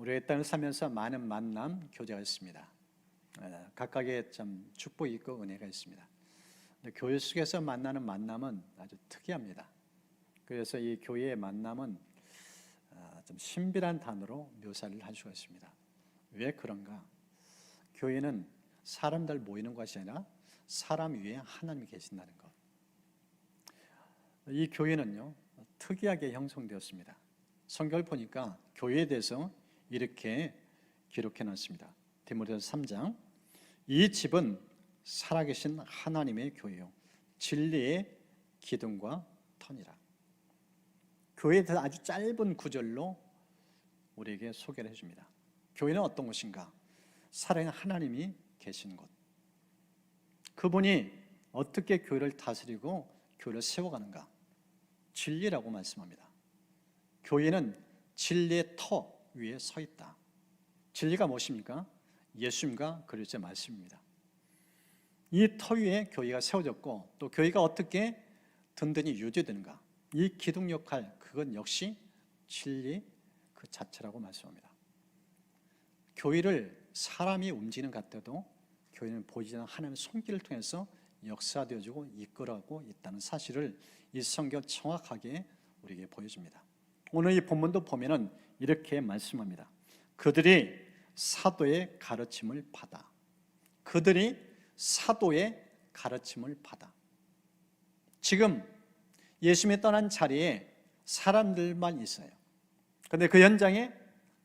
우리가 이 땅을 살면서 많은 만남, 교제가 있습니다. 각각의 참 축복이 있고 은혜가 있습니다. 근데 교회 속에서 만나는 만남은 아주 특이합니다. 그래서 이 교회의 만남은 좀 신비한 단어로 묘사를 할 수가 있습니다. 왜 그런가? 교회는 사람들 모이는 것이 아니라 사람 위에 하나님이 계신다는 것. 이 교회는요, 특이하게 형성되었습니다. 성경을 보니까 교회에 대해서 이렇게 기록해 놨습니다. 디모데후서 3장, 이 집은 살아계신 하나님의 교회요 진리의 기둥과 터니라. 교회에 대해서 아주 짧은 구절로 우리에게 소개를 해줍니다. 교회는 어떤 곳인가? 살아있는 하나님이 계신 곳. 그분이 어떻게 교회를 다스리고 교회를 세워가는가? 진리라고 말씀합니다. 교회는 진리의 터 위에 서 있다. 진리가 무엇입니까? 예수님과 그리스도의 말씀입니다. 이 터 위에 교회가 세워졌고 또 교회가 어떻게 든든히 유지되는가? 이 기둥 역할, 그건 역시 진리 그 자체라고 말씀합니다. 교회를 사람이 움직이는 것 같아도 교회는 보이지 않는 하나님의 손길을 통해서 역사되어지고 이끌어가고 있다는 사실을 이 성경 정확하게 우리에게 보여줍니다. 오늘 이 본문도 보면은 이렇게 말씀합니다. 그들이 사도의 가르침을 받아. 그들이 사도의 가르침을 받아. 지금 예수님이 떠난 자리에 사람들만 있어요. 그런데 그 현장에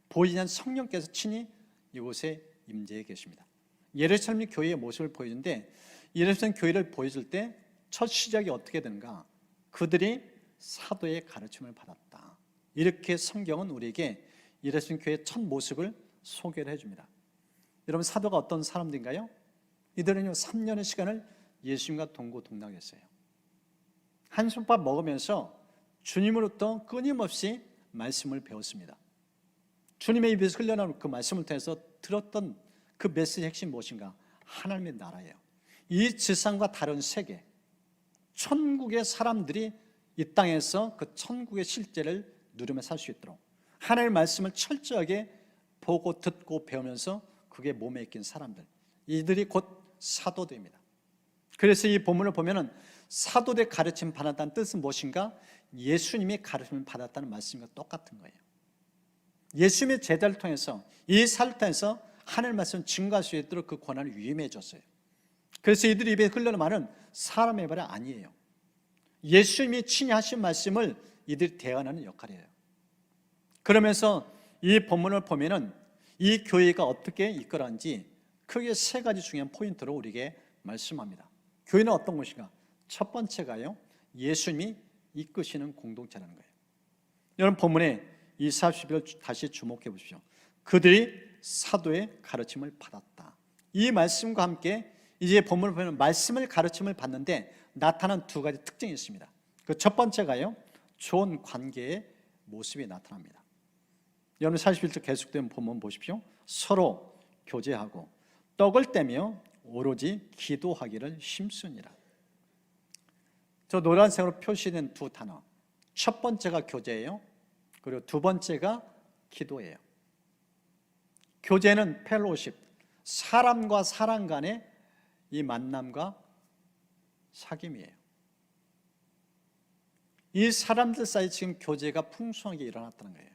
보이지 않는 성령께서 친히 이곳에 임재해 계십니다. 예루살렘 교회의 모습을 보여주는데, 예루살렘 교회를 보여줄 때 첫 시작이 어떻게 되는가? 그들이 사도의 가르침을 받았다. 이렇게 성경은 우리에게 예루살렘 교회의 첫 모습을 소개를 해줍니다. 여러분, 사도가 어떤 사람들인가요? 이들은요 3년의 시간을 예수님과 동고동락했어요. 한솥밥 먹으면서 주님으로부터 끊임없이 말씀을 배웠습니다. 주님의 입에서 흘러나오는 그 말씀을 통해서 들었던 그 메시지의 핵심이 무엇인가? 하나님의 나라예요. 이 지상과 다른 세계, 천국의 사람들이 이 땅에서 그 천국의 실제를 누리며 살 수 있도록 하나님의 말씀을 철저하게 보고 듣고 배우면서 그게 몸에 익힌 사람들, 이들이 곧 사도들입니다. 그래서 이 본문을 보면은 사도의 가르침 받았다는 뜻은 무엇인가? 예수님이 가르침을 받았다는 말씀과 똑같은 거예요. 예수님의 제자를 통해서 이 사를 통해서 하나님의 말씀을 증거할 수 있도록 그 권한을 위임해 줬어요. 그래서 이들이 입에 흘러는 말은 사람의 말이 아니에요. 예수님이 친히 하신 말씀을 이들이 대언하는 역할이에요. 그러면서 이 본문을 보면은 이 교회가 어떻게 이끌었는지 크게 세 가지 중요한 포인트로 우리에게 말씀합니다. 교회는 어떤 것인가? 첫 번째가요, 예수님이 이끄시는 공동체라는 거예요. 여러분, 본문에 이 40절 다시 주목해 보십시오. 그들이 사도의 가르침을 받았다. 이 말씀과 함께 이제 본문을 보면 말씀을 가르침을 받는데 나타난 두 가지 특징이 있습니다. 그 첫 번째가요, 좋은 관계의 모습이 나타납니다. 여러분, 41절 계속되는 본문 보십시오. 서로 교제하고 떡을 떼며 오로지 기도하기를 힘쓰니라. 저 노란색으로 표시된 두 단어, 첫 번째가 교제예요. 그리고 두 번째가 기도예요. 교제는 펠로십, 사람과 사람 간의 이 만남과 사귐이에요. 이 사람들 사이 지금 교제가 풍성하게 일어났다는 거예요.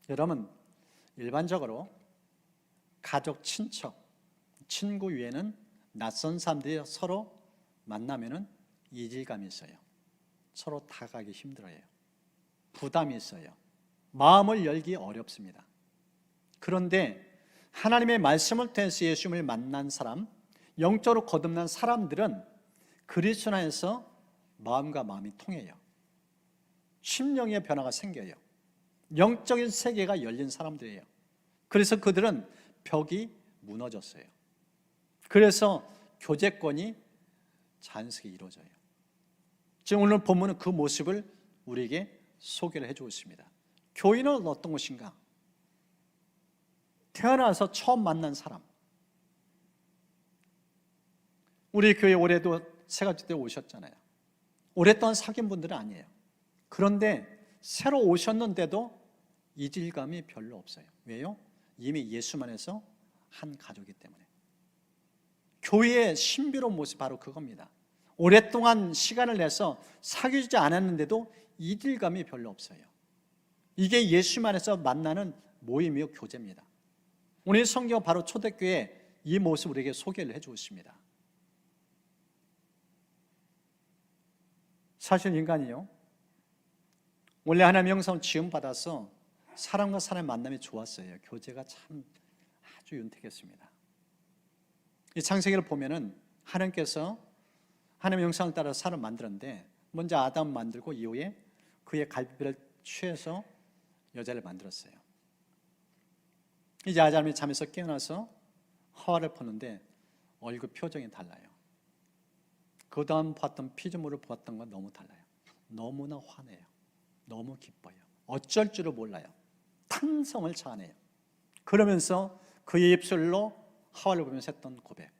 여러분, 일반적으로 가족, 친척, 친구 위에는 낯선 사람들이 서로 만나면은 이질감이 있어요. 서로 다가가기 힘들어요. 부담이 있어요. 마음을 열기 어렵습니다. 그런데 하나님의 말씀을 통해서 예수님을 만난 사람, 영적으로 거듭난 사람들은 그리스도 안에서 마음과 마음이 통해요. 심령의 변화가 생겨요. 영적인 세계가 열린 사람들이에요. 그래서 그들은 벽이 무너졌어요. 그래서 교제권이 자연스럽게 이루어져요. 지금 오늘 본문은 그 모습을 우리에게 소개를 해주고 있습니다. 교인은 어떤 것인가? 태어나서 처음 만난 사람. 우리 교회 올해도 세 가지 때 오셨잖아요. 오랫동안 사귄 분들은 아니에요. 그런데 새로 오셨는데도 이질감이 별로 없어요. 왜요? 이미 예수만 해서 한 가족이기 때문에. 교회의 신비로운 모습이 바로 그겁니다. 오랫동안 시간을 내서 사귀지 않았는데도 이질감이 별로 없어요. 이게 예수만 해서 만나는 모임이요 교제입니다. 오늘 성경 바로 초대교회 이 모습을 우리에게 소개를 해주고 있습니다. 사실 인간이요, 원래 하나님의 형상을 지음받아서 사람과 사람의 만남이 좋았어요. 교제가 참 아주 윤택했습니다. 이 창세기를 보면은 하나님께서 하나님의 형상을 따라 사람을 만들었는데 먼저 아담 만들고 이후에 그의 갈비뼈를 취해서 여자를 만들었어요. 이제 아담이 잠에서 깨어나서 하와를 보는데 얼굴 표정이 달라요. 그 다음 봤던 피조물을 보았던 건 너무 달라요. 너무나 화내요. 너무 기뻐요. 어쩔 줄을 몰라요. 탄성을 자아내요. 그러면서 그의 입술로 하와를 보면서 했던 고백.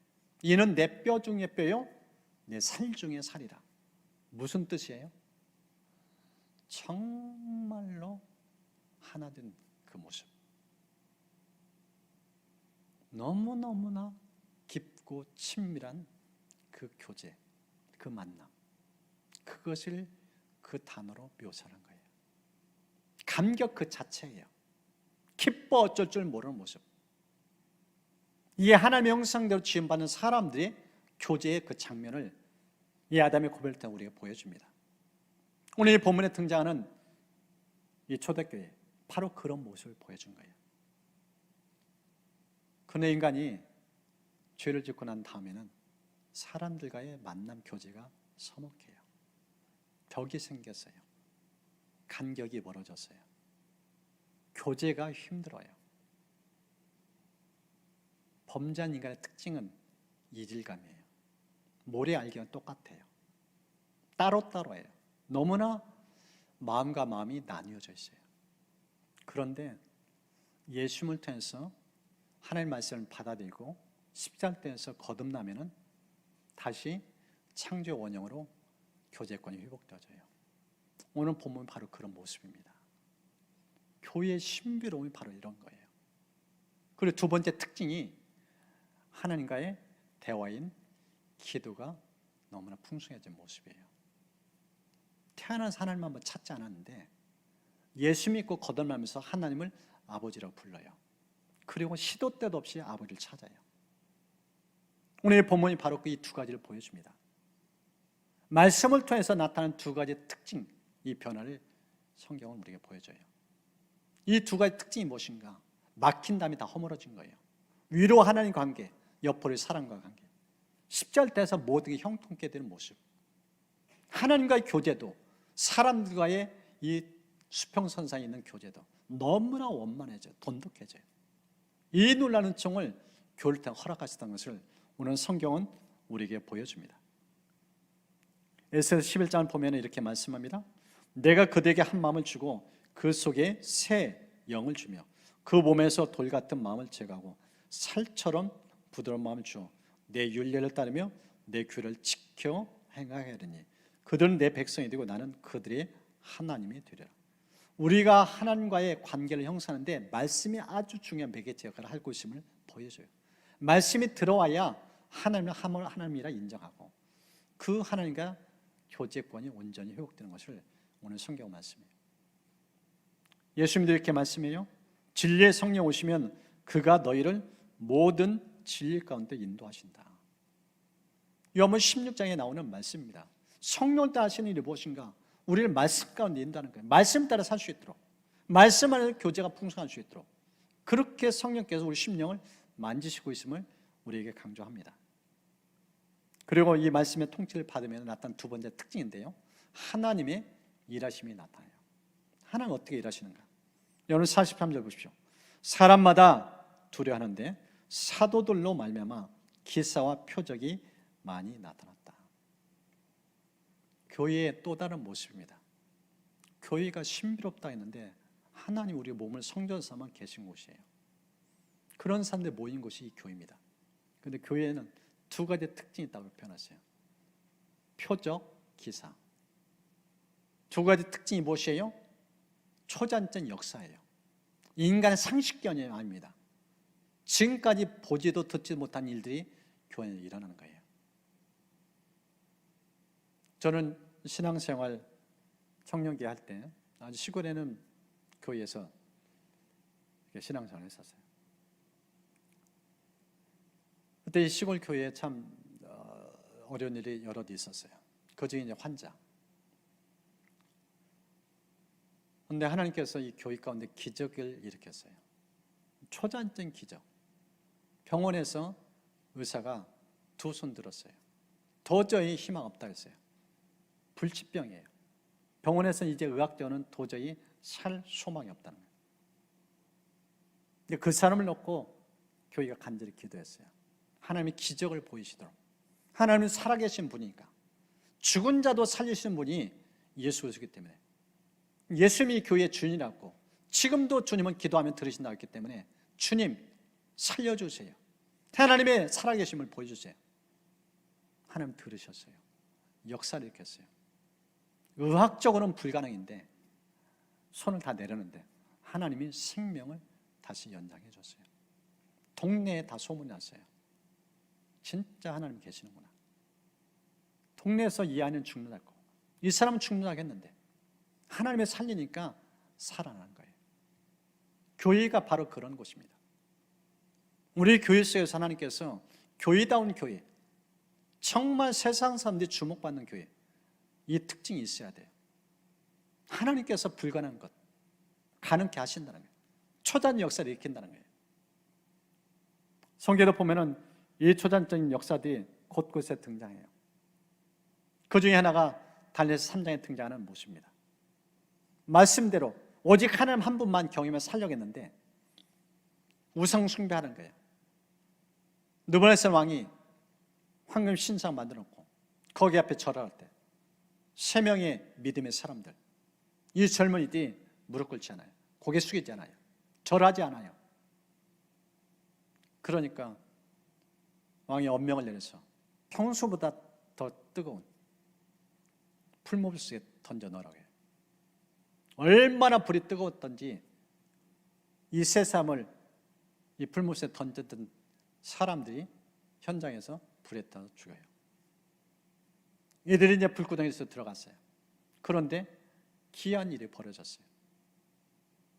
이는 내 뼈 중에 뼈요, 내 살 중에 살이라. 무슨 뜻이에요? 정말로 하나 된 그 모습. 너무너무나 깊고 친밀한 그 교제, 그 만남. 그것을 그 단어로 묘사한 거예요. 감격 그 자체예요. 기뻐 어쩔 줄 모르는 모습. 이게 하나님의 형상대로 지음받는 사람들의 교제의 그 장면을 이 아담의 고백을 통해 우리에게 보여줍니다. 오늘 이 본문에 등장하는 이 초대교회, 바로 그런 모습을 보여준 거예요. 그런데 인간이 죄를 짓고 난 다음에는 사람들과의 만남 교제가 서먹해요. 벽이 생겼어요. 간격이 멀어졌어요. 교제가 힘들어요. 범죄한 인간의 특징은 이질감이에요. 모래 알기와 똑같아요. 따로따로예요. 너무나 마음과 마음이 나뉘어져 있어요. 그런데 예수님을 통해서 하나님의 말씀을 받아들이고 십자가에서 거듭나면은 다시 창조 원형으로 교제권이 회복되어져요. 오늘 본문은 바로 그런 모습입니다. 교회의 신비로움이 바로 이런 거예요. 그리고 두 번째 특징이 하나님과의 대화인 기도가 너무나 풍성해진 모습이에요. 태어나서 하나님 한번 찾지 않았는데 예수 믿고 거듭나면서 하나님을 아버지라고 불러요. 그리고 시도 때도 없이 아버지를 찾아요. 오늘 본문이 바로 이 두 가지를 보여줍니다. 말씀을 통해서 나타나는 두 가지의 특징, 이 변화를 성경은 우리에게 보여줘요. 이 두 가지 특징이 무엇인가? 막힌 담이 다 허물어진 거예요. 위로 하나님 관계, 옆으로 사람과 관계. 십자가에서 모든 게 형통케 되는 모습. 하나님과의 교제도, 사람들과의 이 수평선상에 있는 교제도 너무나 원만해져요. 돈독해져요. 이 놀라는 총을 교회를 통해 허락하셨다는 것을 오늘 성경은 우리에게 보여줍니다. 에스더 11장을 보면 이렇게 말씀합니다. 내가 그들에게 한 마음을 주고 그 속에 새 영을 주며 그 몸에서 돌 같은 마음을 제거하고 살처럼 부드러운 마음을 주어 내 율례를 따르며 내 규를 지켜 행하게 하리니 그들은 내 백성이 되고 나는 그들의 하나님이 되리라. 우리가 하나님과의 관계를 형성하는데 말씀이 아주 중요한 매개체 역할을 하고 있음을 보여줘요. 말씀이 들어와야 하나님이라 인정하고 그 하나님과 교제권이 온전히 회복되는 것을 오늘 성경 말씀이에요. 예수님도 이렇게 말씀해요. 진리의 성령 오시면 그가 너희를 모든 진리 가운데 인도하신다. 요한복음 16장에 나오는 말씀입니다. 성령을 따라 하시는 일이 무엇인가? 우리를 말씀 가운데 인도하는 거예요. 말씀 따라 살 수 있도록, 말씀 안에서 교제가 풍성할 수 있도록 그렇게 성령께서 우리 심령을 만지시고 있음을 우리에게 강조합니다. 그리고 이 말씀의 통치를 받으면 나타난 두 번째 특징인데요, 하나님의 일하심이 나타나요. 하나님 어떻게 일하시는가? 여러분 43절 보십시오. 사람마다 두려워하는데 사도들로 말미암아 기사와 표적이 많이 나타났다. 교회의 또 다른 모습입니다. 교회가 신비롭다 했는데 하나님 우리 몸을 성전 삼아 계신 곳이에요. 그런 사람들 모인 곳이 이 교회입니다. 그런데 교회에는 두 가지 특징이 있다고 표현했어요. 표적, 기사. 두 가지 특징이 무엇이에요? 초잔전 역사예요. 인간의 상식견이 아닙니다. 지금까지 보지도 듣지도 못한 일들이 교회에 일어나는 거예요. 저는 신앙생활 청년기 할 때 아주 시골에는 교회에서 신앙생활을 했었어요. 그때 이 시골 교회에 참 어려운 일이 여럿 있었어요. 그중에 이제 환자. 그런데 하나님께서 이 교회 가운데 기적을 일으켰어요. 초자연적인 기적. 병원에서 의사가 두 손 들었어요. 도저히 희망 없다 했어요. 불치병이에요. 병원에서 이제 의학적으로는 도저히 살 소망이 없다는 거예요. 근데 그 사람을 놓고 교회가 간절히 기도했어요. 하나님이 기적을 보이시도록. 하나님은 살아계신 분이니까. 죽은 자도 살리시는 분이 예수이시기 때문에, 예수님이 교회의 주인이라고, 지금도 주님은 기도하면 들으신다고 했기 때문에 주님 살려주세요. 하나님의 살아계심을 보여주세요. 하나님 들으셨어요. 역사를 일으켰어요. 의학적으로는 불가능인데 손을 다 내렸는데 하나님이 생명을 다시 연장해 줬어요. 동네에 다 소문이 났어요. 진짜 하나님 계시는구나. 동네에서 이 아이는 죽는다고, 이 사람은 죽는다고 했는데 하나님의 살리니까 살아나는 거예요. 교회가 바로 그런 곳입니다. 우리 교회 속에서 하나님께서 교회다운 교회, 정말 세상 사람들이 주목받는 교회, 이 특징이 있어야 돼요. 하나님께서 불가능한 것 가능케 하신다는 거예요. 초자연 역사를 일으킨다는 거예요. 성경에 보면은 이 초자연적인 역사들이 곳곳에 등장해요. 그 중에 하나가 다니엘서 3장에 등장하는 모습입니다. 말씀대로 오직 하나님 한 분만 경외하며 살려겠는데 우상 숭배하는 거예요. 느부갓네살 왕이 황금 신상 만들어 놓고 거기 앞에 절할 때 3명의 믿음의 사람들, 이 젊은이들이 무릎 꿇지 않아요. 고개 숙이지 않아요. 절하지 않아요. 그러니까 왕이 엄명을 내려서 평소보다 더 뜨거운 풀무불 속에 던져 넣으라고 해요. 얼마나 불이 뜨거웠던지 이 세 사람을 이 풀무불 속에 던졌던 사람들이 현장에서 불에 타서 죽어요. 이들이 이제 불구덩이에서 들어갔어요. 그런데 기이한 일이 벌어졌어요.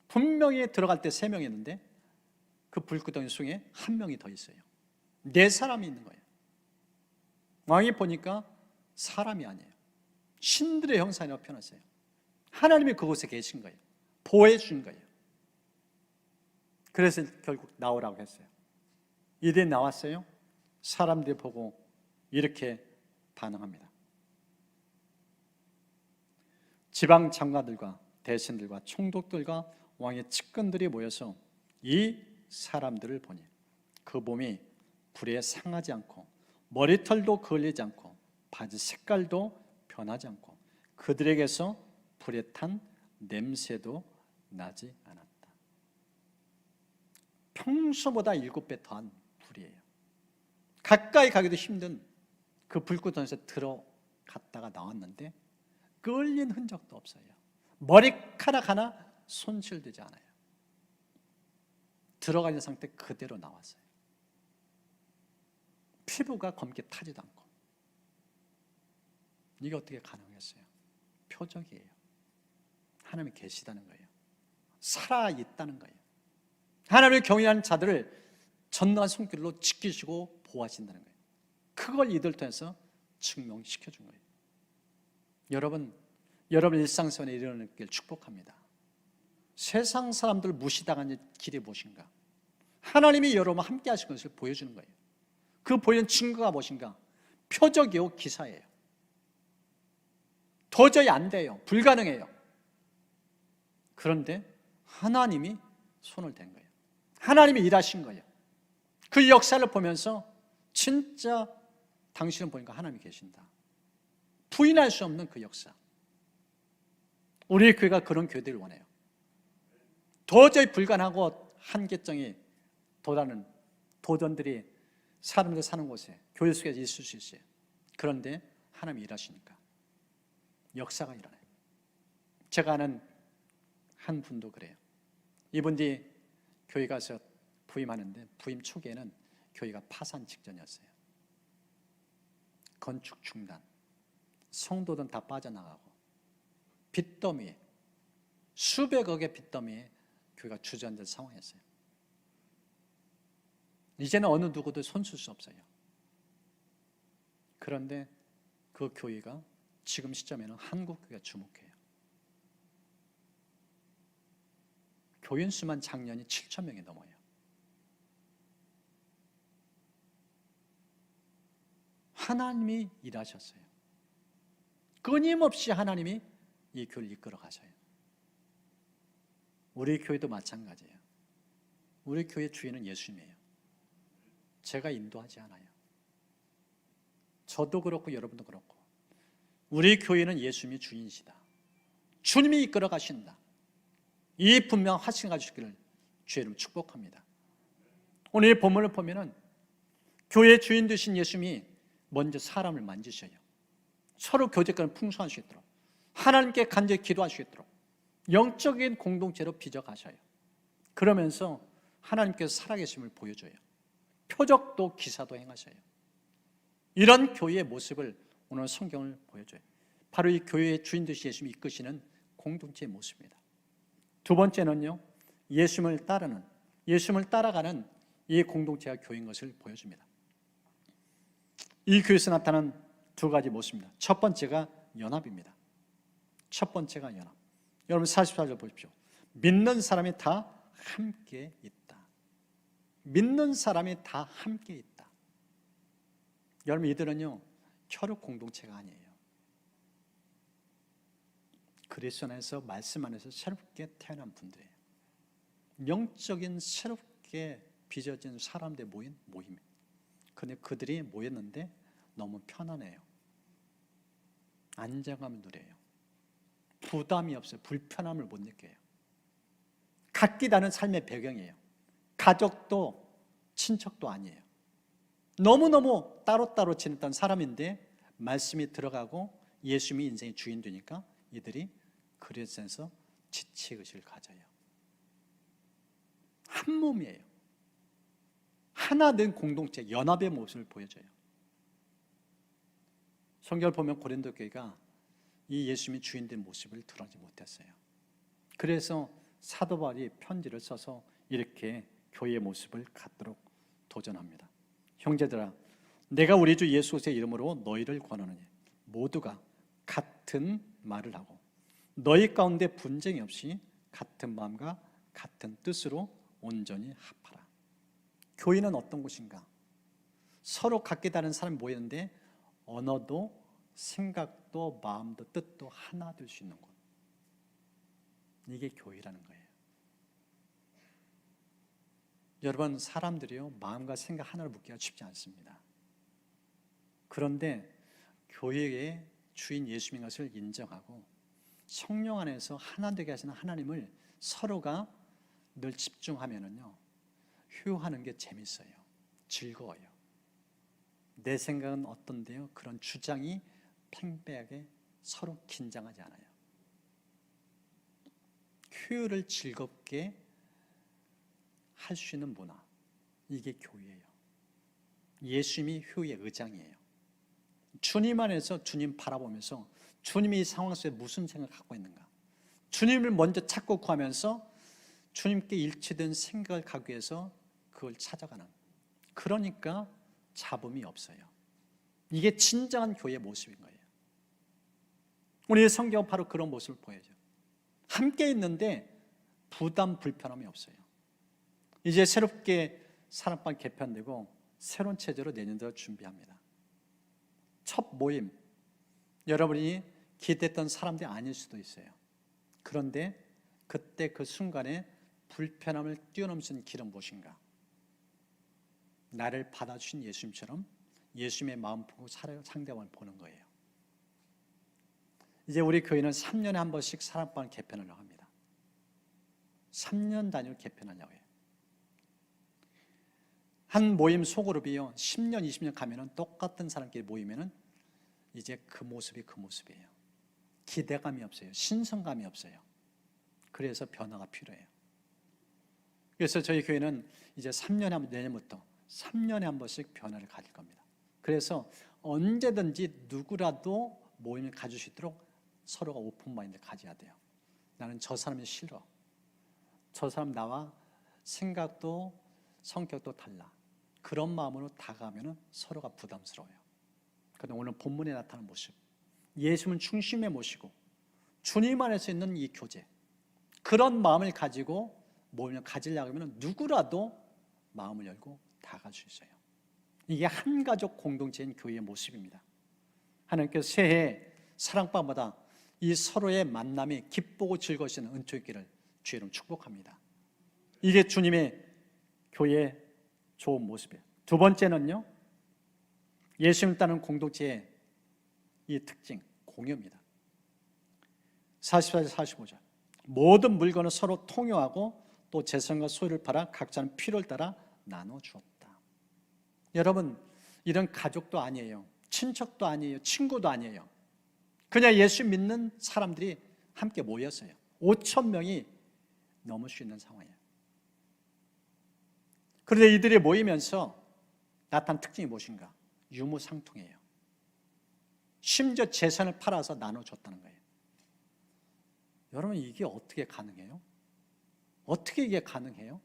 분명히 들어갈 때 3명이었는데 그 불구덩이 속에 1명이 더 있어요. 4사람이 있는 거예요. 왕이 보니까 사람이 아니에요. 신들의 형상이라고 표현했어요. 하나님이 그곳에 계신 거예요. 보호해 준 거예요. 그래서 결국 나오라고 했어요. 이들이 나왔어요. 사람들이 보고 이렇게 반응합니다. 지방 장관들과 대신들과 총독들과 왕의 측근들이 모여서 이 사람들을 보니 그 몸이 불에 상하지 않고 머리털도 그을리지 않고 바지 색깔도 변하지 않고 그들에게서 불에 탄 냄새도 나지 않았다. 평소보다 7배 더한 불이에요. 가까이 가기도 힘든 그 불구덩이에서 들어갔다가 나왔는데 끌린 흔적도 없어요. 머리카락 하나 손실되지 않아요. 들어가 있는 상태 그대로 나왔어요. 피부가 검게 타지도 않고. 이게 어떻게 가능했어요? 표적이에요. 하나님이 계시다는 거예요. 살아있다는 거예요. 하나님을 경외하는 자들을 전능한 손길로 지키시고 보호하신다는 거예요. 그걸 이들 통해서 증명시켜준 거예요. 여러분 일상생활에 이르는 길 축복합니다. 세상 사람들 무시당하는 길이 무엇인가? 하나님이 여러분과 함께 하신 것을 보여주는 거예요. 그 보이는 증거가 무엇인가? 표적이요, 기사예요. 도저히 안 돼요. 불가능해요. 그런데 하나님이 손을 댄 거예요. 하나님이 일하신 거예요. 그 역사를 보면서 진짜 당신은 보니까 하나님이 계신다. 부인할 수 없는 그 역사. 우리 교회가 그런 교회들을 원해요. 도저히 불가능하고 한계점이 도다는 도전들이 사람들 사는 곳에 교회 속에 있을 수 있어요. 그런데 하나님이 일하시니까 역사가 일어나요. 제가 아는 한 분도 그래요. 이분이 교회 가서 부임하는데 부임 초기에는 교회가 파산 직전이었어요. 건축 중단, 성도들은 다 빠져나가고 빚더미에, 수백억의 빚더미에 교회가 주저앉은 상황이었어요. 이제는 어느 누구도 손쓸 수 없어요. 그런데 그 교회가 지금 시점에는 한국 교회가 주목해요. 교인 수만 작년이 7천 명이 넘어요. 하나님이 일하셨어요. 끊임없이 하나님이 이 교회를 이끌어 가셔요. 우리 교회도 마찬가지예요. 우리 교회 주인은 예수님이에요. 제가 인도하지 않아요. 저도 그렇고 여러분도 그렇고 우리 교회는 예수님이 주인이시다. 주님이 이끌어 가신다. 이 분명 확신 가지시기를 주의 이름으로 축복합니다. 오늘 이 본문을 보면은 교회의 주인 되신 예수님이 먼저 사람을 만지셔요. 서로 교제권을 풍성할 수 있도록, 하나님께 간절히 기도할 수 있도록 영적인 공동체로 빚어가셔요. 그러면서 하나님께서 살아계심을 보여줘요. 표적도 기사도 행하셔요. 이런 교회의 모습을 오늘 성경을 보여줘요. 바로 이 교회의 주인 되신 예수님이 이끄시는 공동체의 모습입니다. 두 번째는요, 예수님을 따라가는 이 공동체가 교회인 것을 보여줍니다. 이 교회에서 나타난 두 가지 모습입니다. 첫 번째가 연합입니다. 첫 번째가 연합. 여러분 44절 보십시오. 믿는 사람이 다 함께 있다. 믿는 사람이 다 함께 있다. 여러분 이들은요, 혈육 공동체가 아니에요. 그리스도 안에서 말씀 안에서 새롭게 태어난 분들이에요. 영적인 새롭게 빚어진 사람들 모인 모임이에요. 그런데 그들이 모였는데 너무 편안해요. 안정감을 누려요. 부담이 없어요. 불편함을 못 느껴요. 각기 다른 삶의 배경이에요. 가족도 친척도 아니에요. 너무너무 따로따로 지냈던 사람인데 말씀이 들어가고 예수님이 인생의 주인 되니까 이들이 그리스도에서 지체의식을 가져요. 한 몸이에요. 하나 된 공동체, 연합의 모습을 보여줘요. 성경을 보면 고린도 교회가 이 예수님이 주인 된 모습을 드러내지 못했어요. 그래서 사도 바울이 편지를 써서 이렇게 교회의 모습을 갖도록 도전합니다. 형제들아, 내가 우리 주 예수 그리스도의 이름으로 너희를 권하노니 모두가 같은 말을 하고 너희 가운데 분쟁이 없이 같은 마음과 같은 뜻으로 온전히 합하라. 교회는 어떤 곳인가? 서로 각기 다른 사람이 모였는데 언어도 생각도 마음도 뜻도 하나 될 수 있는 곳. 이게 교회라는 거예요. 여러분, 사람들이요, 마음과 생각 하나를 묻기가 쉽지 않습니다. 그런데 교회의 주인 예수님인 것을 인정하고 성령 안에서 하나 되게 하시는 하나님을 서로가 늘 집중하면은요, 휴하는 게 재밌어요. 즐거워요. 내 생각은 어떤데요? 그런 주장이 팽배하게 서로 긴장하지 않아요. 휴를 즐겁게 할 수 있는 문화, 이게 교회예요. 예수님이 휴의 의장이에요. 주님 안에서 주님 바라보면서 주님이 이 상황 속에 무슨 생각을 갖고 있는가, 주님을 먼저 찾고 구하면서 주님께 일치된 생각을 갖기 위해서 그걸 찾아가는, 그러니까 잡음이 없어요. 이게 진정한 교회의 모습인 거예요. 우리 성경은 바로 그런 모습을 보여줘요. 함께 있는데 부담, 불편함이 없어요. 이제 새롭게 사랑방 개편되고 새로운 체제로 내년도를 준비합니다. 첫 모임, 여러분이 기대했던 사람들이 아닐 수도 있어요. 그런데 그때 그 순간에 불편함을 뛰어넘는 길은 무엇인가? 나를 받아주신 예수님처럼 예수님의 마음 보고 상대방을 보는 거예요. 이제 우리 교회는 3년에 한 번씩 사랑방 개편을 합니다. 3년 단위로 개편하려고 해요. 한 모임 소그룹이요, 10년, 20년 가면은 똑같은 사람끼리 모이면은 이제 그 모습이 그 모습이에요. 기대감이 없어요. 신선감이 없어요. 그래서 변화가 필요해요. 그래서 저희 교회는 이제 3년에 한 번, 내년부터 3년에 한 번씩 변화를 가질 겁니다. 그래서 언제든지 누구라도 모임을 가질 수 있도록 서로가 오픈 마인드를 가져야 돼요. 나는 저 사람이 싫어. 저 사람 나와 생각도 성격도 달라. 그런 마음으로 다가가면 서로가 부담스러워요. 그런데 오늘 본문에 나타난 모습, 예수님을 중심에 모시고 주님 안에서 있는 이 교제, 그런 마음을 가지고 모임을 가지려고 하면 누구라도 마음을 열고 다가갈 수 있어요. 이게 한 가족 공동체인 교회의 모습입니다. 하나님께서 새해 사랑방마다 이 서로의 만남이 기쁘고 즐거우신 은총의 길을 주의 이름 축복합니다. 이게 주님의 교회의 좋은 모습이에요. 두 번째는요, 예수님 따르는 공동체의 이 특징, 공유입니다. 44절 45절, 모든 물건을 서로 통용하고 또 재산과 소유를 팔아 각자는 필요를 따라 나눠주었다. 여러분, 이런 가족도 아니에요, 친척도 아니에요, 친구도 아니에요. 그냥 예수 믿는 사람들이 함께 모였어요. 5,000명이 넘을 수 있는 상황이에요. 그런데 이들이 모이면서 나타난 특징이 무엇인가? 유무상통이에요. 심지어 재산을 팔아서 나눠줬다는 거예요. 여러분, 이게 어떻게 가능해요? 어떻게 이게 가능해요?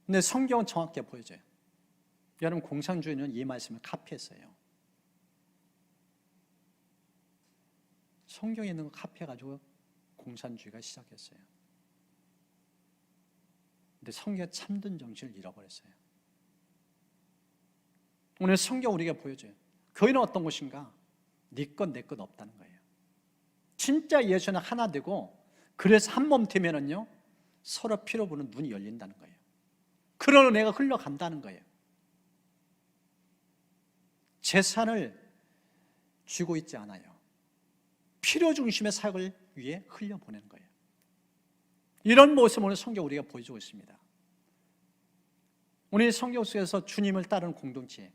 근데 성경은 정확하게 보여줘요. 여러분, 공산주의는 이 말씀을 카피했어요. 성경에 있는 거 카피해가지고 공산주의가 시작했어요. 근데 성경의 참된 정신을 잃어버렸어요. 오늘 성경 우리가 보여줘요. 교회는 어떤 것인가? 네 것 내 것 없다는 거예요. 진짜 예수는 하나 되고, 그래서 한 몸 되면은요, 서로 필요 보는 눈이 열린다는 거예요. 그런 은혜가 흘러간다는 거예요. 재산을 쥐고 있지 않아요. 필요 중심의 사역을 위해 흘려보내는 거예요. 이런 모습을 오늘 성경 우리가 보여주고 있습니다. 오늘 성경 속에서 주님을 따르는 공동체,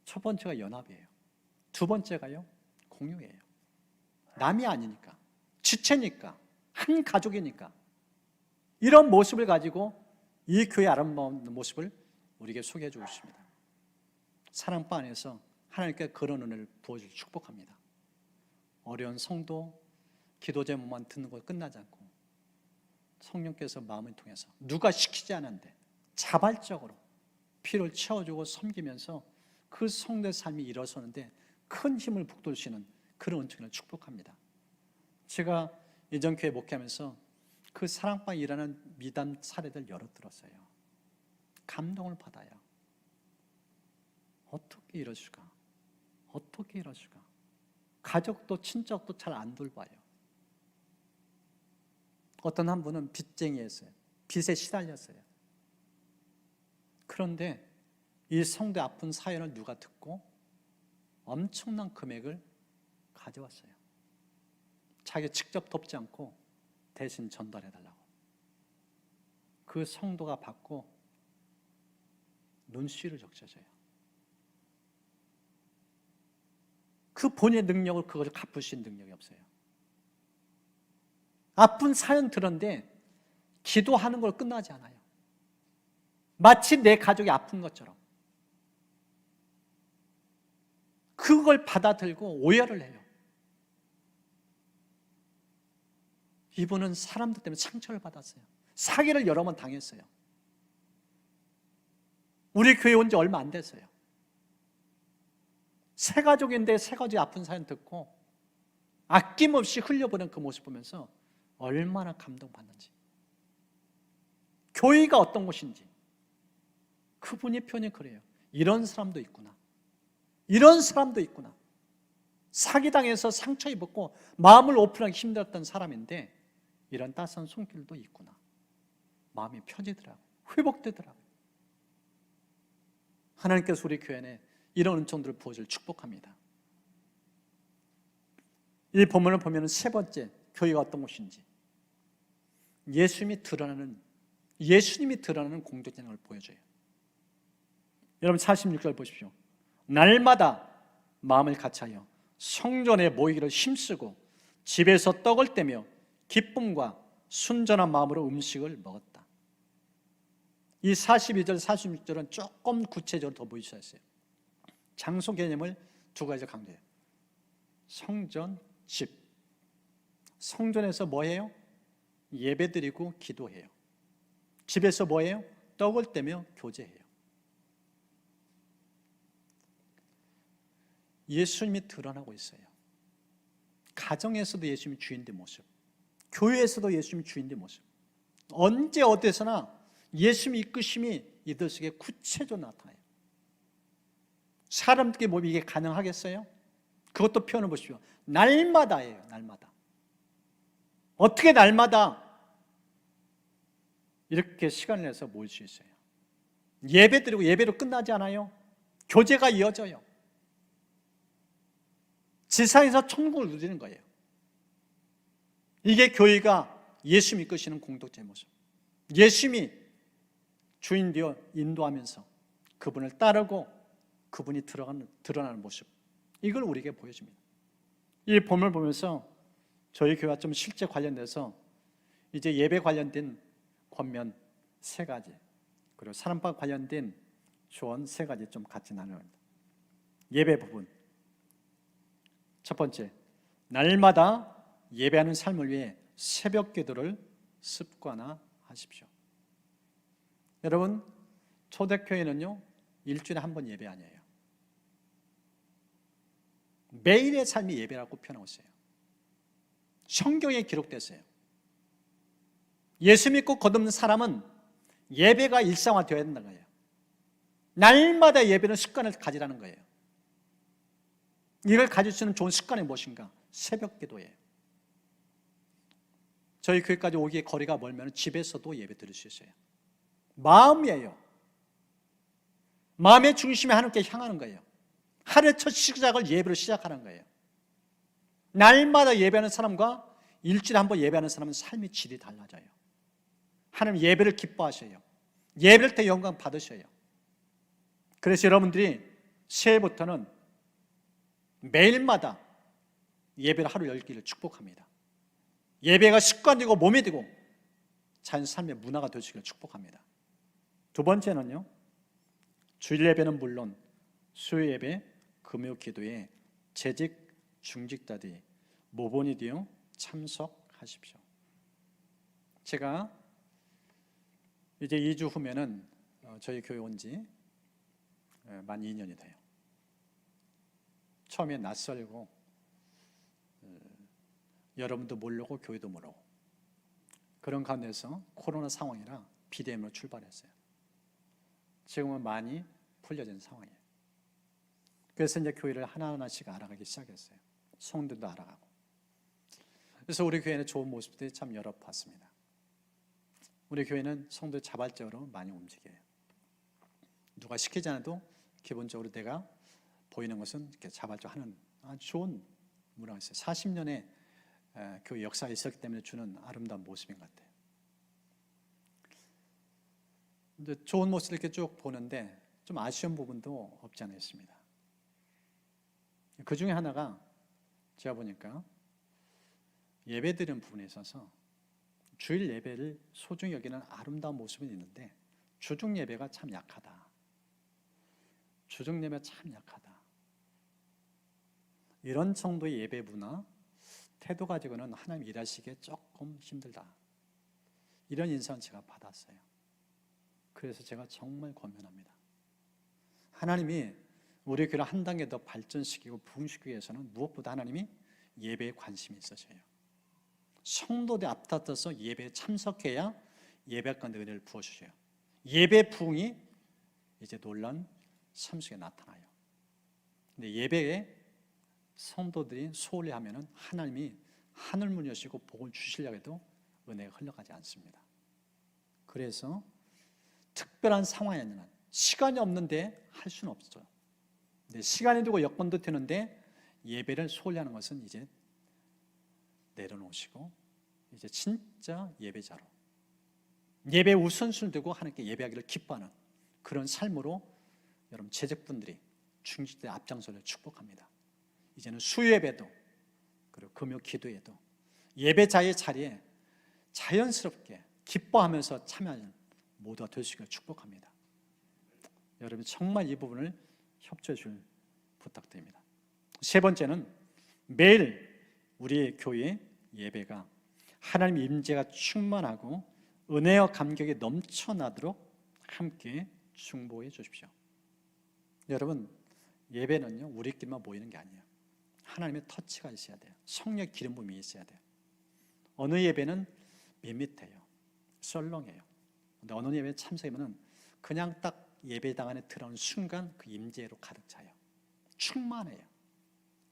첫 번째가 연합이에요. 두 번째가요, 공유예요. 남이 아니니까, 지체니까, 한 가족이니까. 이런 모습을 가지고 이 교회의 아름다운 모습을 우리에게 소개해 주고 있습니다. 사랑바 안에서 하나님께 그런 은혜를 부어주길 축복합니다. 어려운 성도, 기도 제목만 듣는 것 끝나지 않고 성령께서 마음을 통해서 누가 시키지 않은데 자발적으로 피를 채워주고 섬기면서 그 성도의 삶이 일어서는데 큰 힘을 북돋으시는 그런 은총을 축복합니다. 제가 이전 교회 목회하면서 그 사랑방에 일하는 미담 사례들 여러 들었어요. 감동을 받아요. 어떻게 이러실까? 어떻게 이러실까? 가족도 친척도 잘 안 돌봐요. 어떤 한 분은 빚쟁이였어요. 빚에 시달렸어요. 그런데 이 성도의 아픈 사연을 누가 듣고 엄청난 금액을 가져왔어요. 자기가 직접 돕지 않고 대신 전달해달라고. 그 성도가 받고 눈시를 적셔져요. 그 본인의 능력을 그것을 갚을 수 있는 능력이 없어요. 아픈 사연 들었는데 기도하는 걸 끝나지 않아요. 마치 내 가족이 아픈 것처럼 그걸 받아들고 오열을 해요. 이분은 사람들 때문에 상처를 받았어요. 사기를 여러 번 당했어요. 우리 교회 온 지 얼마 안 됐어요. 새 가족인데 새 가족이 아픈 사연 듣고 아낌없이 흘려보낸 그 모습 보면서 얼마나 감동받는지, 교회가 어떤 곳인지 그분이 표현이 그래요. 이런 사람도 있구나. 이런 사람도 있구나. 사기당해서 상처 입었고 마음을 오픈하기 힘들었던 사람인데 이런 따스한 손길도 있구나. 마음이 펴지더라고요. 회복되더라고요. 하나님께서 우리 교회 안에 이런 은총들을 부어줄 축복합니다. 이 본문을 보면 세 번째, 교회가 어떤 곳인지 예수님이 드러나는 공동체를 보여줘요. 여러분 46절 보십시오. 날마다 마음을 같이하여 성전에 모이기를 힘쓰고 집에서 떡을 떼며 기쁨과 순전한 마음으로 음식을 먹었다. 이 42절, 46절은 조금 구체적으로 더 보여주셨어요. 장소 개념을 두 가지 강조해요. 성전, 집. 성전에서 뭐해요? 예배드리고 기도해요. 집에서 뭐해요? 떡을 떼며 교제해요. 예수님이 드러나고 있어요. 가정에서도 예수님이 주인된 모습, 교회에서도 예수님이 주인된 모습, 언제 어디서나 예수님의 이끄심이 이들 속에 구체적으로 나타나요. 사람들에게 뭐 이게 가능하겠어요? 그것도 표현해 보십시오. 날마다예요. 날마다. 어떻게 날마다 이렇게 시간을 내서 모일 수 있어요? 예배 드리고 예배로 끝나지 않아요. 교제가 이어져요. 지상에서 천국을 누리는 거예요. 이게 교회가 예수님이 이끄시는 공동체의 모습, 예수님이 주인 되어 인도하면서 그분을 따르고 그분이 드러나는 모습, 이걸 우리에게 보여줍니다. 이 본문을 보면서 저희 교회와 좀 실제 관련돼서 이제 예배 관련된 권면 3가지, 그리고 사랑방 관련된 조언 3가지 좀 같이 나누는데, 예배 부분 첫 번째, 날마다 예배하는 삶을 위해 새벽 기도를 습관화하십시오. 여러분, 초대교회는요 일주일에 한 번 예배 아니에요. 매일의 삶이 예배라고 표현하고 있어요. 성경에 기록됐어요. 예수 믿고 거듭는 사람은 예배가 일상화되어야 된다는 거예요. 날마다 예배는 습관을 가지라는 거예요. 이걸 가질 수 있는 좋은 습관이 무엇인가? 새벽 기도예요. 저희 교회까지 오기에 거리가 멀면 집에서도 예배 드릴 수 있어요. 마음이에요. 마음의 중심에 하나님께 향하는 거예요. 하루의 첫 시작을 예배로 시작하는 거예요. 날마다 예배하는 사람과 일주일에 한 번 예배하는 사람은 삶의 질이 달라져요. 하나님 예배를 기뻐하셔요. 예배를 때 영광 받으셔요. 그래서 여러분들이 새해부터는 매일마다 예배를 하루 열기를 축복합니다. 예배가 습관되고 몸이 되고 자연 삶의 문화가 되시기를 축복합니다. 두 번째는요, 주일 예배는 물론 수요 예배, 금요 기도에 재직 중직자들이 모본이 되어 참석하십시오. 제가 이제 2주 후면은 저희 교회 온 지 만 2년이 돼요. 처음에 낯설고 여러분도 모르고 교회도 모르고 그런 가운데서 코로나 상황이라 비대면으로 출발했어요. 지금은 많이 풀려진 상황이에요. 그래서 이제 교회를 하나하나씩 알아가기 시작했어요. 성도도 알아가고. 그래서 우리 교회는 좋은 모습들이 참 여러 봤습니다. 우리 교회는 성도 자발적으로 많이 움직여요. 누가 시키지 않아도 기본적으로 내가 보이는 것은 이렇게 자발적으로 하는 아주 좋은 문화가 있어요. 40년의 교회 역사가 있었기 때문에 주는 아름다운 모습인 것 같아요. 근데 좋은 모습을 이렇게 쭉 보는데 좀 아쉬운 부분도 없지 않아 있습니다. 그 중에 하나가 제가 보니까 예배 드리는 부분에 있어서 주일 예배를 소중히 여기는 아름다운 모습은 있는데 주중 예배가 참 약하다. 주중 예배가 참 약하다. 이런 정도의 예배 문화, 태도 가지고는 하나님 일하시기에 조금 힘들다. 이런 인상을 제가 받았어요. 그래서 제가 정말 권면합니다. 하나님이 우리 교회를 한 단계 더 발전시키고 부흥시키기 위해서는 무엇보다 하나님이 예배에 관심이 있으셔요. 성도들 앞다퉈서 예배에 참석해야 예배 가운데 은혜를 부어주셔요. 예배 부흥이 이제 놀라운 삶 속에 나타나요. 근데 예배에 성도들이 소홀히 하면은 하나님이 하늘문 여시고 복을 주시려고 해도 은혜가 흘러가지 않습니다. 그래서 특별한 상황에는 시간이 없는데 할 수는 없어요. 근데 시간이 되고 여건도 되는데 예배를 소홀히 하는 것은 이제 내려놓으시고 이제 진짜 예배자로 예배 우선순위를 두고 하나님께 예배하기를 기뻐하는 그런 삶으로 여러분 제적분들이 중직자의 앞장서를 축복합니다. 이제는 수요 예배도 그리고 금요 기도에도 예배자의 자리에 자연스럽게 기뻐하면서 참여하는 모두가 될 수 있기를 축복합니다. 여러분 정말 이 부분을 협조해 줄 부탁드립니다. 세 번째는 매일 우리 교회 예배가 하나님의 임재가 충만하고 은혜와 감격이 넘쳐나도록 함께 중보해 주십시오. 여러분 예배는요 우리끼리만 모이는 게 아니에요. 하나님의 터치가 있어야 돼요. 성령의 기름 부음이 있어야 돼요. 어느 예배는 밋밋해요. 썰렁해요. 근데 어느 예배에 참석하면 그냥 딱 예배당 안에 들어오는 순간 그 임재로 가득 차요. 충만해요.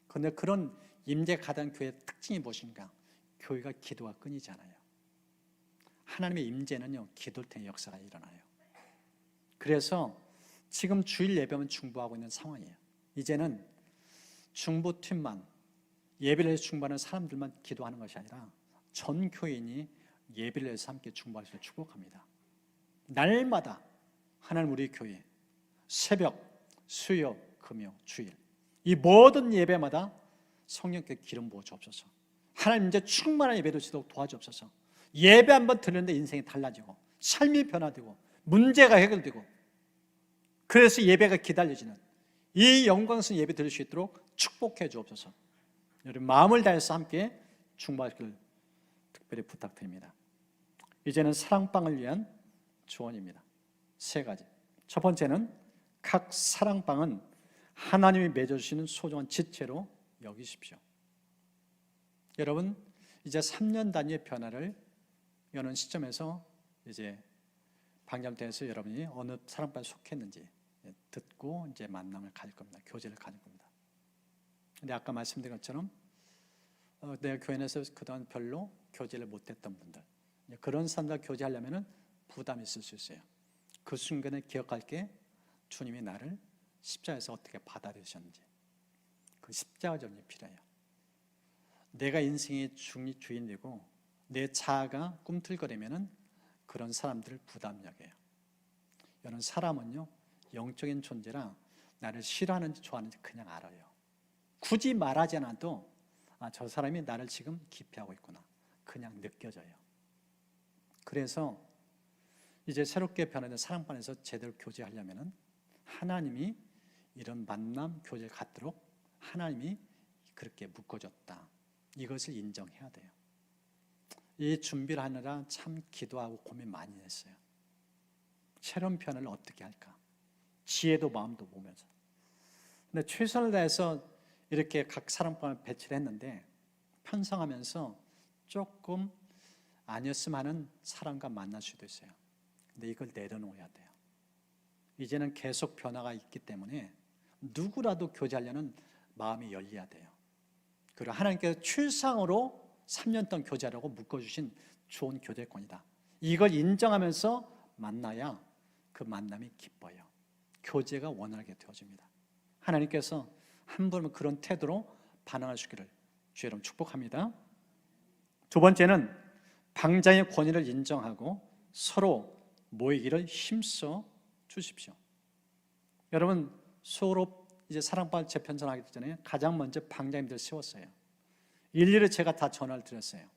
그런데 그런 임재 가득한 교회의 특징이 무엇인가? 교회가 기도가 끊이지 않아요. 하나님의 임재는요 기도를 통해 역사가 일어나요. 그래서 지금 주일 예배만 중보하고 있는 상황이에요. 이제는 중보팀만 예배를 해서 중보하는 사람들만 기도하는 것이 아니라 전 교인이 예배를 해서 함께 중보할 수 있도록 축복합니다. 날마다 하나님 우리 교회 새벽, 수요, 금요, 주일 이 모든 예배마다 성령께 기름 부어 주옵소서. 하나님 이제 충만한 예배를 드리도록 도와주옵소서. 예배 한번 드리는데 인생이 달라지고 삶이 변화되고 문제가 해결되고 그래서 예배가 기다려지는 이 영광스러운 예배 드릴 수 있도록 축복해 주옵소서. 여러분 마음을 다해서 함께 중보하시길 특별히 부탁드립니다. 이제는 사랑방을 위한 조언입니다. 세 가지. 첫 번째는 각 사랑방은 하나님이 맺어주시는 소중한 지체로 여기십시오. 여러분 이제 3년 단위의 변화를 여는 시점에서 이제 방점대에서 여러분이 어느 사랑방에 속했는지 듣고 이제 만남을 가질 겁니다. 교제를 가질 겁니다. 근데 아까 말씀드린 것처럼 내가 교회 내에서 그동안 별로 교제를 못했던 분들 그런 사람들 교제하려면 부담이 있을 수 있어요. 그 순간에 기억할 게 주님이 나를 십자가에서 어떻게 받아들이셨는지 그 십자가 정리 필요해요. 내가 인생의 주인이고 내 자아가 꿈틀거리면 그런 사람들을 부담 여겨요. 여러분 사람은요 영적인 존재라 나를 싫어하는지 좋아하는지 그냥 알아요. 굳이 말하지 않아도 저 사람이 나를 지금 기피하고 있구나 그냥 느껴져요. 그래서 이제 새롭게 변화된 사랑방에서 제대로 교제하려면 하나님이 이런 만남 교제를 갖도록 하나님이 그렇게 묶어줬다 이것을 인정해야 돼요. 이 준비를 하느라 참 기도하고 고민 많이 했어요. 새로운 변화를 어떻게 할까 지혜도 마음도 보면서 근데 최선을 다해서 이렇게 각 사랑방을 배치를 했는데 편성하면서 조금 아니었으면 하는 사람과 만날 수도 있어요. 근데 이걸 내려놓아야 돼요. 이제는 계속 변화가 있기 때문에 누구라도 교제하려는 마음이 열려야 돼요. 그리고 하나님께서 최상으로 3년 동안 교제하라고 묶어주신 좋은 교제권이다. 이걸 인정하면서 만나야 그 만남이 기뻐요. 교제가 원활하게 되어집니다. 하나님께서 한 분은 그런 태도로 반응할 수 있기를 주의 이름 축복합니다. 두 번째는 방장의 권위를 인정하고 서로 모이기를 힘써 주십시오. 여러분 서로 이제 사랑방 재편성하기 전에 가장 먼저 방장님들 세웠어요. 일일이 제가 다 전화를 드렸어요.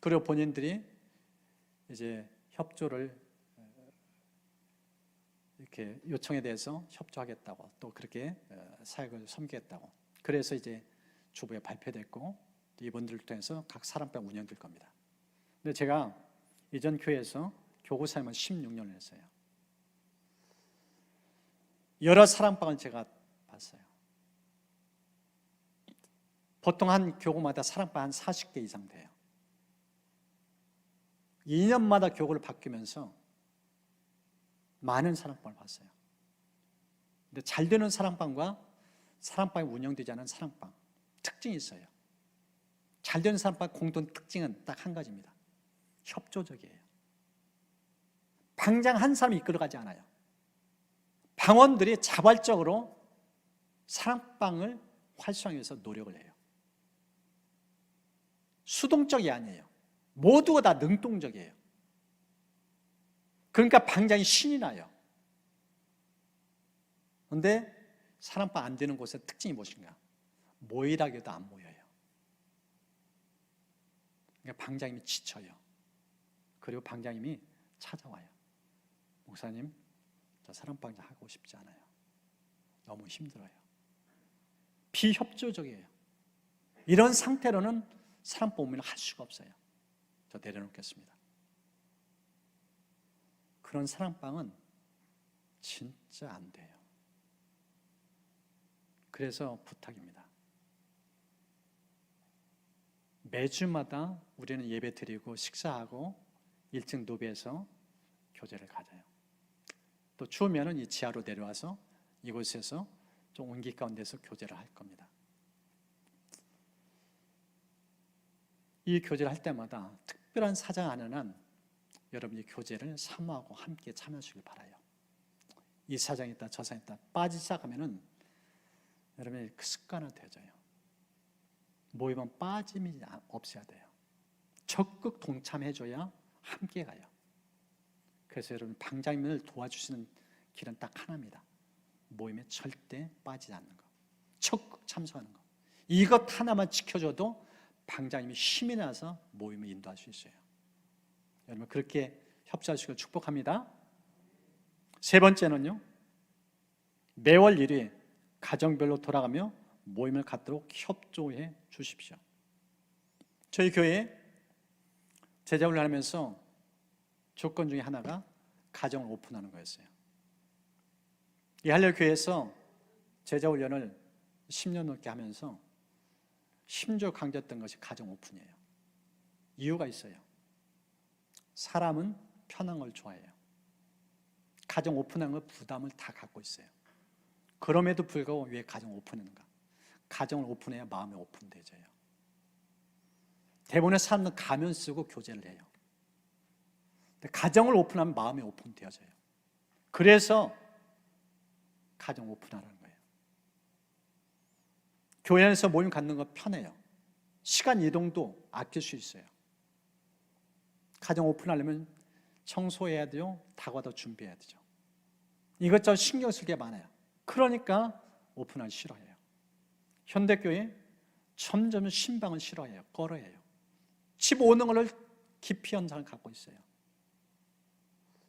그리고 본인들이 이제 협조를 이렇게 요청에 대해서 협조하겠다고 또 그렇게 사역을 섬기겠다고 그래서 이제 주부에 발표됐고 이분들을 통해서 각 사랑방 운영될 겁니다. 근데 제가 이전 교회에서 교구 사역을 16년을 했어요. 여러 사랑방을 제가 봤어요. 보통 한 교구마다 사랑방 한 40개 이상 돼요. 2년마다 교구를 바뀌면서 많은 사랑방을 봤어요. 근데 잘 되는 사랑방과 사랑방이 운영되지 않은 사랑방 특징이 있어요. 잘 되는 사랑방 공통 특징은 딱 한 가지입니다. 협조적이에요. 방장 한 사람이 이끌어가지 않아요. 방원들이 자발적으로 사랑방을 활성화하기 위해서 노력을 해요. 수동적이 아니에요. 모두가 다 능동적이에요. 그러니까 방장이 신이 나요. 그런데 사랑방 안 되는 곳의 특징이 무엇인가? 모이라고 해도 안 모여요. 그러니까 방장님이 지쳐요. 그리고 방장님이 찾아와요. 목사님, 저 사랑방장 하고 싶지 않아요. 너무 힘들어요. 비협조적이에요. 이런 상태로는 사랑법문을 할 수가 없어요. 저 내려놓겠습니다. 그런 사랑방은 진짜 안 돼요. 그래서 부탁입니다. 매주마다 우리는 예배 드리고 식사하고 1층 노비에서 교제를 가져요. 또 추우면은 이 지하로 내려와서 이곳에서 좀 온기 가운데서 교제를 할 겁니다. 이 교제를 할 때마다 특별한 사정 하는 한 여러분이 교제를 사모하고 함께 참여하시길 바라요. 이 사정이 있다 저 사정이 있다 빠지기 시작하면은 여러분이 그 습관화되어져요. 모임은 빠짐이 없어야 돼요. 적극 동참해줘야 함께 가요. 그래서 여러분 방장님을 도와주시는 길은 딱 하나입니다. 모임에 절대 빠지지 않는 거, 적극 참석하는 거. 이것 하나만 지켜줘도 방장님이 힘이 나서 모임을 인도할 수 있어요. 여러분 그렇게 협조하시길 축복합니다. 세 번째는요, 매월 1회 가정별로 돌아가며 모임을 갖도록 협조해 주십시오. 저희 교회에 제자훈련 하면서 조건 중에 하나가 가정을 오픈하는 거였어요. 이 할례 교회에서 제자훈련을 10년 넘게 하면서 심지어 강조했던 것이 가정 오픈이에요. 이유가 있어요. 사람은 편한 걸 좋아해요. 가정 오픈하는 걸 부담을 다 갖고 있어요. 그럼에도 불구하고 왜 가정 오픈하는가? 가정을 오픈해야 마음이 오픈되져요. 대부분의 사람은 가면 쓰고 교제를 해요. 근데 가정을 오픈하면 마음이 오픈되어져요. 그래서 가정 오픈하라는 거예요. 교회 안에서 모임 갖는 거 편해요. 시간 이동도 아낄 수 있어요. 가정 오픈하려면 청소해야 돼요. 다과도 준비해야 되죠. 이것저것 신경 쓸 게 많아요. 그러니까 오픈하기 싫어해요. 현대교회 점점 신방을 싫어해요. 꺼려해요. 집 오는 걸 기피 현상을 갖고 있어요.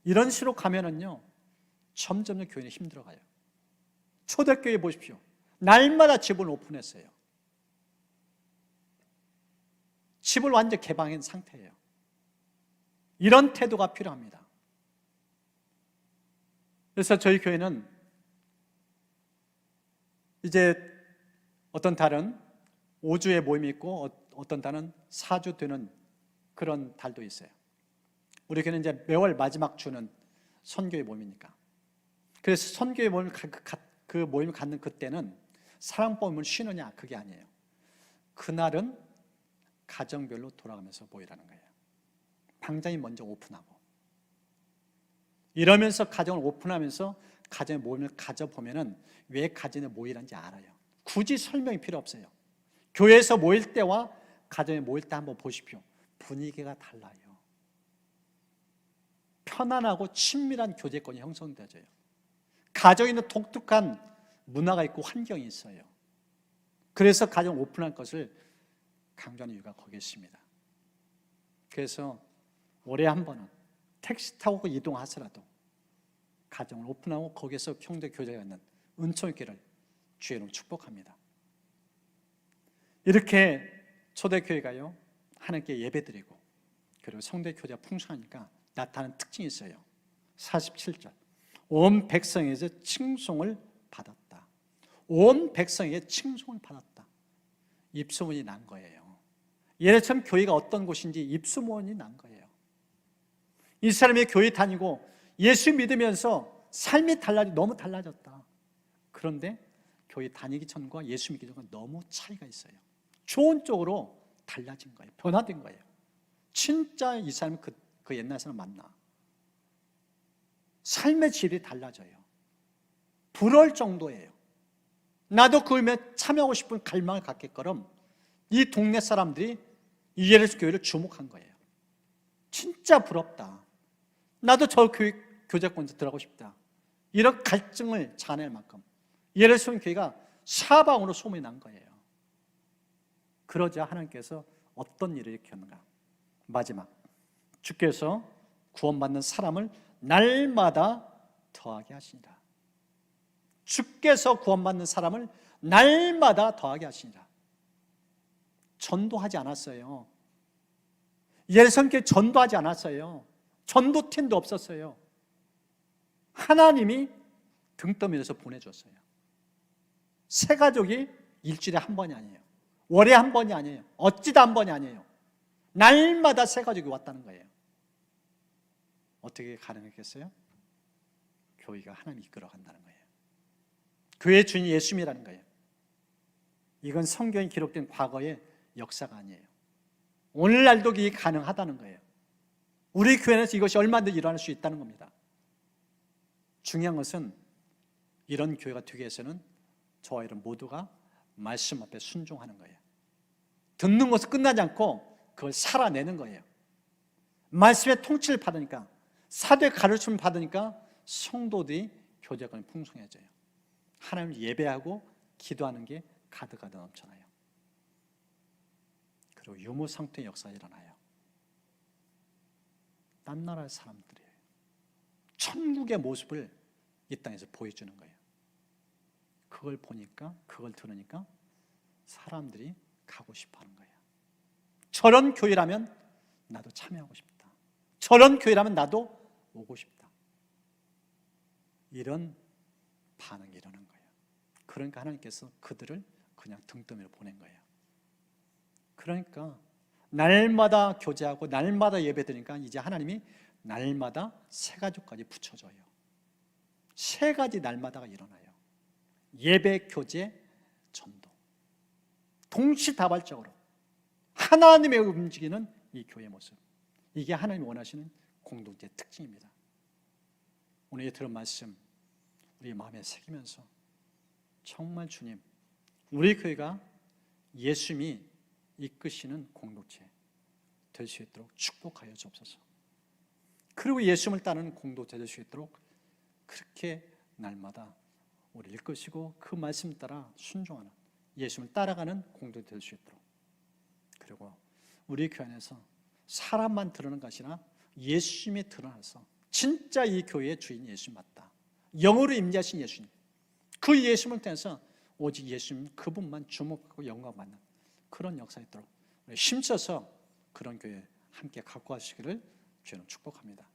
이런 식으로 가면은요, 점점 교회는 힘들어가요. 초대교회 보십시오. 날마다 집을 오픈했어요. 집을 완전 개방한 상태예요. 이런 태도가 필요합니다. 그래서 저희 교회는 이제 어떤 달은 5주의 모임이 있고 어떤 달은 4주 되는 그런 달도 있어요. 우리 교회는 이제 매월 마지막 주는 선교의 모임이니까. 그래서 선교의 모임을 그 모임을 갖는 그때는 사랑법문을 쉬느냐 그게 아니에요. 그날은 가정별로 돌아가면서 모이라는 거예요. 방장이 먼저 오픈하고 이러면서 가정을 오픈하면서 가정의 모임을 가져보면은 왜 가정에 모이는지 알아요. 굳이 설명이 필요 없어요. 교회에서 모일 때와 가정에 모일 때 한번 보십시오. 분위기가 달라요. 편안하고 친밀한 교제권이 형성되어져요. 가정에는 독특한 문화가 있고 환경이 있어요. 그래서 가정 오픈할 것을 강조하는 이유가 거기에 있습니다. 그래서 올해 한 번은 택시 타고 이동하더라도 가정을 오픈하고 거기에서 형제 교제가 있는 은총의 길을 주의로 축복합니다. 이렇게 초대교회가요 하나님께 예배드리고 그리고 성대 교제가 풍성하니까 나타나는 특징이 있어요. 47절 온 백성에게 칭송을 받았다. 온 백성에게 칭송을 받았다. 입소문이 난 거예요. 예전처럼 교회가 어떤 곳인지 입소문이 난 거예요. 이 사람이 교회 다니고 예수 믿으면서 삶이 너무 달라졌다. 그런데 교회 다니기 전과 예수 믿기 전과 너무 차이가 있어요. 좋은 쪽으로 달라진 거예요. 변화된 거예요. 진짜 이 사람은 그 옛날 사람 맞나? 삶의 질이 달라져요. 부러울 정도예요. 나도 그 의미에 참여하고 싶은 갈망을 갖게끔 이 동네 사람들이 이 예레스 교회를 주목한 거예요. 진짜 부럽다. 나도 저 교제권에서 들어가고 싶다. 이런 갈증을 자아낼 만큼 예레스 교회가 사방으로 소문이 난 거예요. 그러자 하나님께서 어떤 일을 일으켰는가? 마지막, 주께서 구원받는 사람을 날마다 더하게 하시니라. 주께서 구원받는 사람을 날마다 더하게 하시니라. 전도하지 않았어요. 예성교회 전도하지 않았어요. 전도팀도 없었어요. 하나님이 등떠밀어서 보내줬어요. 새 가족이 일주일에 한 번이 아니에요. 월에 한 번이 아니에요. 어찌다 한 번이 아니에요. 날마다 새 가족이 왔다는 거예요. 어떻게 가능했겠어요? 교회가 하나님이 이끌어간다는 거예요. 교회의 주인 예수님이라는 거예요. 이건 성경에 기록된 과거의 역사가 아니에요. 오늘날도 이게 가능하다는 거예요. 우리 교회에서 이것이 얼마든지 일어날 수 있다는 겁니다. 중요한 것은 이런 교회가 되기 위해서는 저와 여러분 모두가 말씀 앞에 순종하는 거예요. 듣는 것은 끝나지 않고 그걸 살아내는 거예요. 말씀의 통치를 받으니까, 사도의 가르침을 받으니까 성도들이 교제관이 풍성해져요. 하나님을 예배하고 기도하는 게 가득가득 넘쳐나요. 그리고 유무상통의 역사가 일어나요. 딴 나라의 사람들이에요. 천국의 모습을 이 땅에서 보여주는 거예요. 그걸 보니까, 그걸 들으니까 사람들이 가고 싶어 하는 거예요. 저런 교회라면 나도 참여하고 싶다. 저런 교회라면 나도 오고 싶다. 이런 반응이 일어난 거예요. 그러니까 하나님께서 그들을 그냥 등떠미로 보낸 거예요. 그러니까 날마다 교제하고 날마다 예배드리니까 이제 하나님이 날마다 새 가족까지 붙여줘요. 세 가지 날마다가 일어나요. 예배, 교제, 전도. 동시다발적으로 하나님의 움직이는 이 교회 모습. 이게 하나님이 원하시는 공동체의 특징입니다. 오늘 들은 말씀 우리 마음에 새기면서 정말 주님, 우리 교회가 예수님이 이끄시는 공동체 될 수 있도록 축복하여 주옵소서. 그리고 예수님을 따르는 공동체 될 수 있도록 그렇게 날마다 우리 이끄시고 그 말씀 따라 순종하는, 예수님을 따라가는 공동체 될 수 있도록, 그리고 우리 교회 안에서 사람만 드러나는 것이 아니라 예수님이 드러나서 진짜 이 교회의 주인 예수님 맞다, 영으로 임재하신 예수님, 그 예수님을 통해서 오직 예수님 그분만 주목하고 영광받는 그런 역사가 있도록 힘써서 그런 교회 함께 갖고 가시기를 주님 축복합니다.